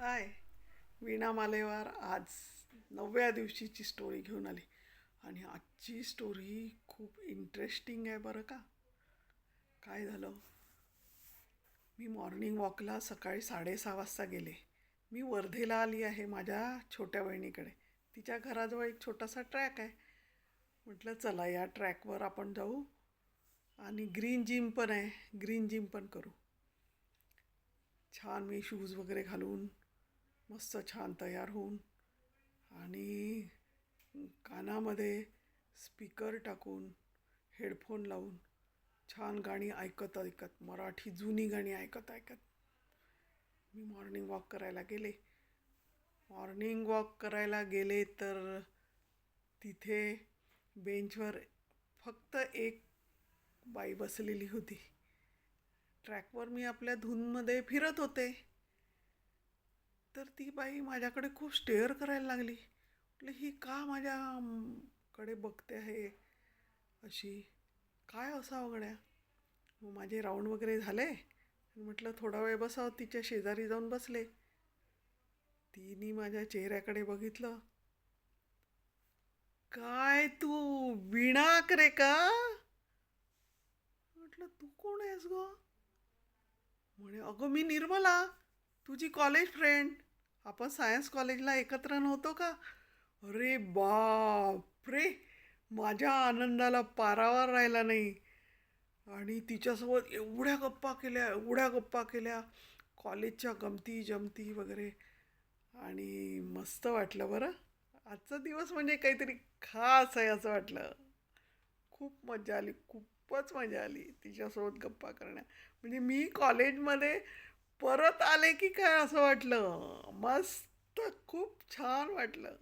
हाय, वीणा मालेवार आज 9व्या दिवशीची स्टोरी घेऊन आली. आणि आजची स्टोरी खूप इंटरेस्टिंग आहे बरं का. काय झालं, मी मॉर्निंग वॉकला सकाळी 6:30 वाजता गेले. मी वर्धेला आली आहे माझ्या छोट्या बहिणीकडे. तिच्या घराजवळ एक छोटासा ट्रॅक आहे. म्हटलं चला या ट्रॅकवर आपण जाऊ आणि ग्रीन जिम पण आहे, ग्रीन जिम पण करू. छान मी शूज वगैरे घालून मस्त छान तयार होऊन आणि कानामध्ये स्पीकर टाकून हेडफोन लावून छान गाणी ऐकत ऐकत, मराठी जुनी गाणी ऐकत ऐकत मी मॉर्निंग वॉक करायला गेले. मॉर्निंग वॉक करायला गेले तर तिथे बेंचवर फक्त एक बाई बसलेली होती. ट्रॅकवर मी आपल्या धूनमध्ये फिरत होते. तर ती बाई माझ्याकडे खूप स्टेअर करायला लागली. म्हटलं ही का माझ्याकडे बघते आहे अशी, काय असावं गड्या. मग माझे राऊंड वगैरे झाले. म्हटलं थोडा वेळ बसावं, तिच्या शेजारी जाऊन बसले. तिने माझ्या चेहऱ्याकडे बघितलं. काय तू वीणा करे का? म्हटलं तू कोण आहेस ग? म्हणे अगं मी निर्मला, तुझी कॉलेज फ्रेंड. आपण सायन्स कॉलेजला एकत्र नव्हतो का? अरे बाप रे, माझ्या आनंदाला पारावर राहिला नाही. आणि तिच्यासोबत एवढ्या गप्पा केल्या, एवढ्या गप्पा केल्या, कॉलेजच्या गमती जमती वगैरे. आणि मस्त वाटलं बरं. आजचा दिवस म्हणजे काहीतरी खास आहे असं वाटलं. खूप मजा आली, खूपच मजा आली तिच्यासोबत गप्पा करण्या. म्हणजे मी कॉलेजमध्ये परत आले की काय असं वाटलं. मस्त, खूप छान वाटलं.